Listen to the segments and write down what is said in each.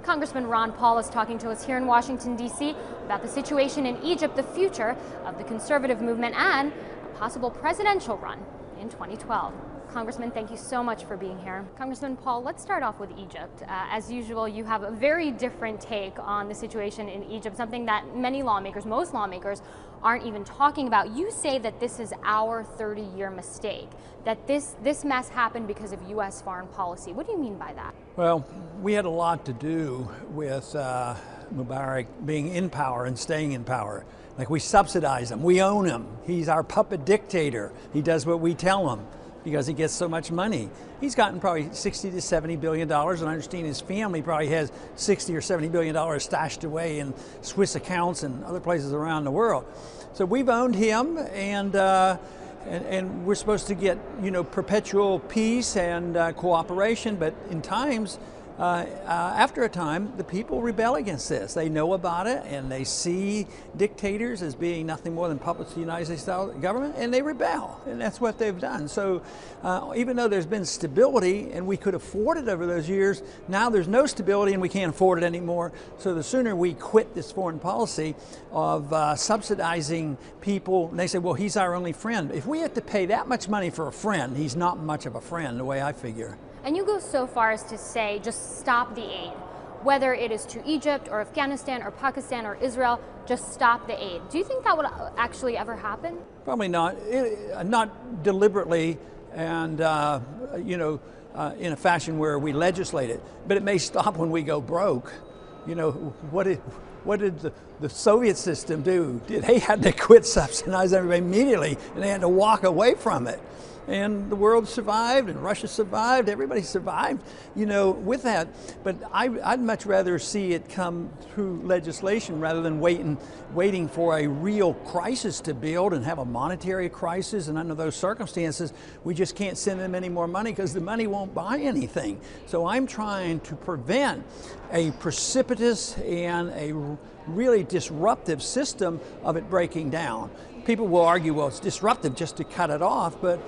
Congressman Ron Paul is talking to us here in Washington, D.C. about the situation in Egypt, the future of the conservative movement, and a possible presidential run in 2012. Congressman, thank you so much for being here. Congressman Paul, let's start off with Egypt. As usual, you have a very different take on the situation in Egypt, something that many lawmakers, most lawmakers, aren't even talking about. You say that this is our 30-year mistake, that this mess happened because of U.S. foreign policy. What do you mean by that? Well, we had a lot to do with Mubarak being in power and staying in power. Like, we subsidize him, we own him. He's our puppet dictator. He does what we tell him because he gets so much money. He's gotten probably $60 to $70 billion, and I understand his family probably has $60 or $70 billion stashed away in Swiss accounts and other places around the world. So we've owned him, and we're supposed to get, perpetual peace and cooperation, but in times, after a time, the people rebel against this. They know about it, and they see dictators as being nothing more than puppets of the United States government, and they rebel, and that's what they've done. So even though there's been stability, and we could afford it over those years, now there's no stability and we can't afford it anymore. So the sooner we quit this foreign policy of subsidizing people, and they say, well, he's our only friend. If we have to pay that much money for a friend, he's not much of a friend, the way I figure. And you go so far as to say, just stop the aid. Whether it is to Egypt or Afghanistan or Pakistan or Israel, just stop the aid. Do you think that would actually ever happen? Probably not. Not deliberately and, in a fashion where we legislate it. But it may stop when we go broke. What did the Soviet system do? They had to quit subsidizing everybody immediately, and they had to walk away from it. And the world survived, and Russia survived, everybody survived, with that. But I'd much rather see it come through legislation rather than waiting for a real crisis to build and have a monetary crisis. And under those circumstances, we just can't send them any more money because the money won't buy anything. So I'm trying to prevent a precipitous and a really disruptive system of it breaking down. People will argue, well, it's disruptive just to cut it off, but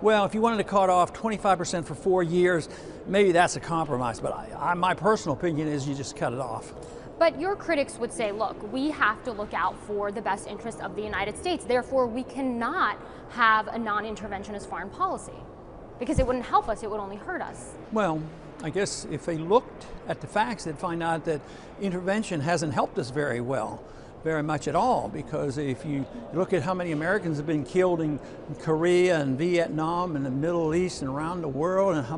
well, if you wanted to cut off 25% for 4 years, maybe that's a compromise, but my personal opinion is you just cut it off. But your critics would say, look, we have to look out for the best interest of the United States, therefore we cannot have a non-interventionist foreign policy, because it wouldn't help us, it would only hurt us. Well, I guess if they looked at the facts, they'd find out that intervention hasn't helped us very much at all, because if you look at how many Americans have been killed in Korea and Vietnam and the Middle East and around the world, and how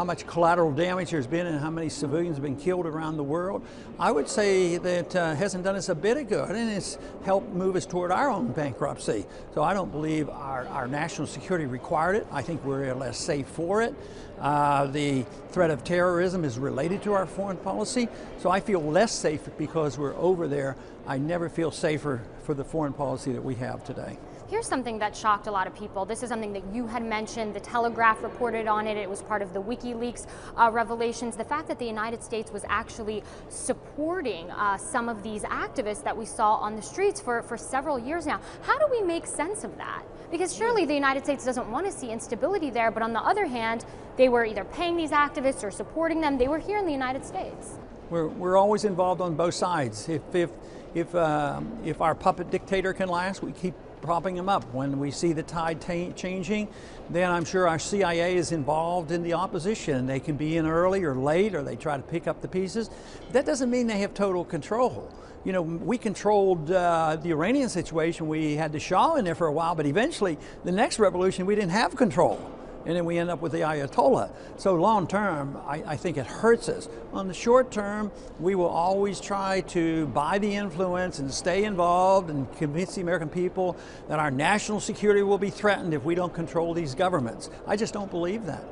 much collateral damage there's been and how many civilians have been killed around the world, I would say that hasn't done us a bit of good, and it's helped move us toward our own bankruptcy. So I don't believe our national security required it. I think we're less safe for it. The threat of terrorism is related to our foreign policy, so I feel less safe because we're over there. I never feel safer for the foreign policy that we have today. Here's something that shocked a lot of people. This is something that you had mentioned. The Telegraph reported on it. It was part of the WikiLeaks revelations. The fact that the United States was actually supporting some of these activists that we saw on the streets for several years now. How do we make sense of that? Because surely the United States doesn't want to see instability there, but on the other hand, they were either paying these activists or supporting them. They were here in the United States. We're always involved on both sides. If our puppet dictator can last, we keep propping them up. When we see the tide changing, then I'm sure our CIA is involved in the opposition. They can be in early or late, or they try to pick up the pieces. That doesn't mean they have total control. We controlled the Iranian situation. We had the Shah in there for a while, but eventually the next revolution we didn't have control. And then we end up with the Ayatollah. So long term, I think it hurts us. On the short term, we will always try to buy the influence and stay involved and convince the American people that our national security will be threatened if we don't control these governments. I just don't believe that.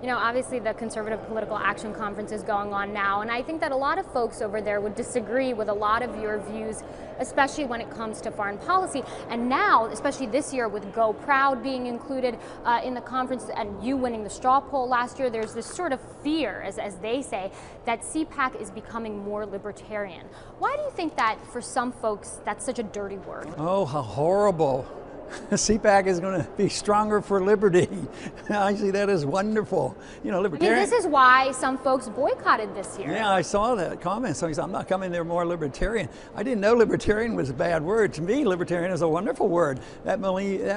Obviously the Conservative Political Action Conference is going on now, and I think that a lot of folks over there would disagree with a lot of your views, especially when it comes to foreign policy. And now, especially this year with Go Proud being included in the conference and you winning the straw poll last year, there's this sort of fear, as they say, that CPAC is becoming more libertarian. Why do you think that for some folks that's such a dirty word? Oh, how horrible. CPAC is going to be stronger for liberty. I see that as wonderful. You know, libertarian. I mean, this is why some folks boycotted this year. Yeah, I saw that comment. So he said, I'm not coming there more libertarian. I didn't know libertarian was a bad word. To me, libertarian is a wonderful word. That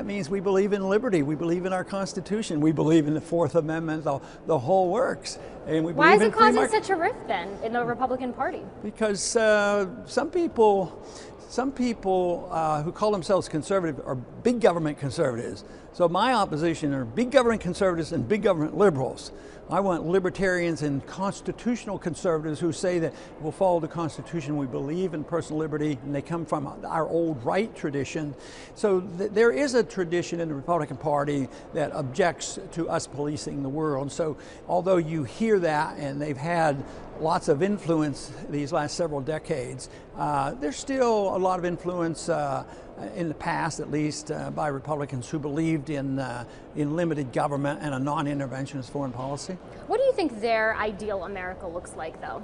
means we believe in liberty. We believe in our Constitution. We believe in the Fourth Amendment, the whole works. And we Why is believe it causing such a rift then in the Republican Party? Because some people who call themselves conservative are big government conservatives. So my opposition are big government conservatives and big government liberals. I want libertarians and constitutional conservatives who say that we'll follow the Constitution, we believe in personal liberty, and they come from our old right tradition. So there is a tradition in the Republican Party that objects to us policing the world. So although you hear that, and they've had lots of influence these last several decades, there's still a lot of influence in the past, at least, by Republicans who believed in limited government and a non-interventionist foreign policy. What do you think their ideal America looks like, though?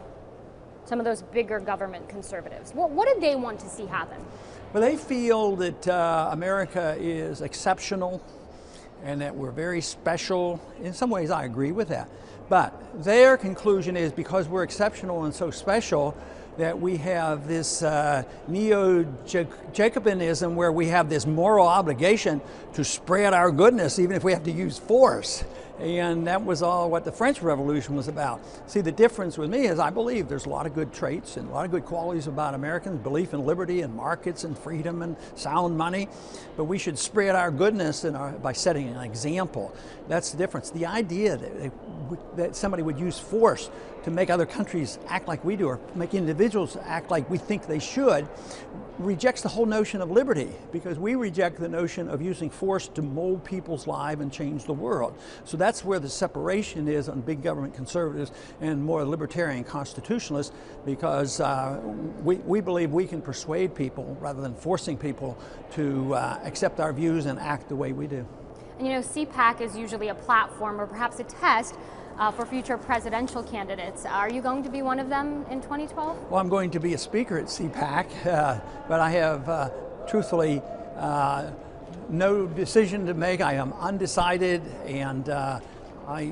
Some of those bigger government conservatives. What did they want to see happen? Well, they feel that America is exceptional and that we're very special. In some ways, I agree with that. But their conclusion is because we're exceptional and so special, that we have this neo-Jacobinism where we have this moral obligation to spread our goodness even if we have to use force. And that was all what the French Revolution was about. See, the difference with me is I believe there's a lot of good traits and a lot of good qualities about Americans, belief in liberty and markets and freedom and sound money, but we should spread our goodness by setting an example. That's the difference. The idea that somebody would use force to make other countries act like we do or make individuals act like we think they should rejects the whole notion of liberty, because we reject the notion of using force to mold people's lives and change the world. So that's where the separation is on big government conservatives and more libertarian constitutionalists, because we believe we can persuade people rather than forcing people to accept our views and act the way we do. And you know, CPAC is usually a platform or perhaps a test for future presidential candidates. Are you going to be one of them in 2012? Well, I'm going to be a speaker at CPAC, but I have truthfully no decision to make. I am undecided, and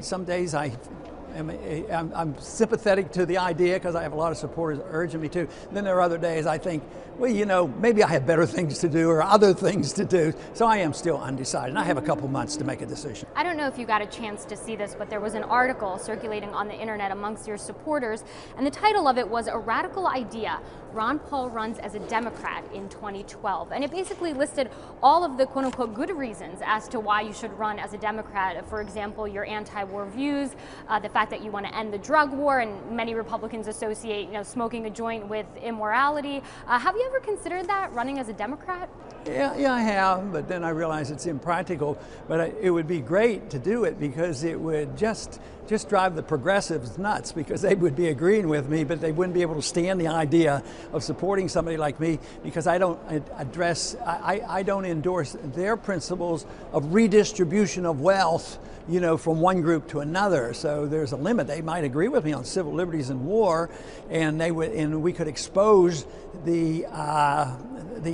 some days I'm sympathetic to the idea because I have a lot of supporters urging me to. Then there are other days I think, well, you know, maybe I have better things to do or other things to do. So I am still undecided, and I have a couple months to make a decision. I don't know if you got a chance to see this, but there was an article circulating on the internet amongst your supporters, and the title of it was "A Radical Idea: Ron Paul Runs as a Democrat in 2012." And it basically listed all of the quote-unquote good reasons as to why you should run as a Democrat. For example, your anti-war views, the fact that you want to end the drug war, and many Republicans associate, you know, smoking a joint with immorality. Have you ever considered that, running as a Democrat? Yeah, I have, but then I realize it's impractical. But it would be great to do it because it would just drive the progressives nuts, because they would be agreeing with me, but they wouldn't be able to stand the idea of supporting somebody like me, because I don't endorse their principles of redistribution of wealth, you know, from one group to another. So there's a limit. They might agree with me on civil liberties and war, and we could expose the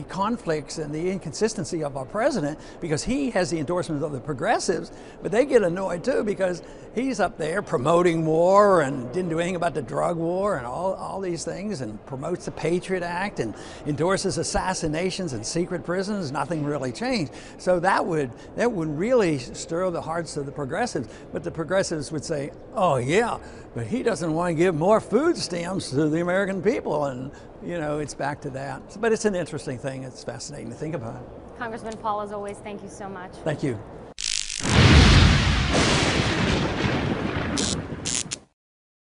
conflicts and the inconsistency of our president, because he has the endorsements of the progressives, but they get annoyed too because he's up there promoting war and didn't do anything about the drug war and all these things, and promotes the Patriot Act and endorses assassinations and secret prisons. Nothing really changed. So that would really stir the hearts of the progressives. But the progressives would say, oh yeah, but he doesn't want to give more food stamps to the American people, and you know, it's back to that. But it's an interesting thing. It's fascinating to think about. Congressman Paul, as always, thank you so much. Thank you.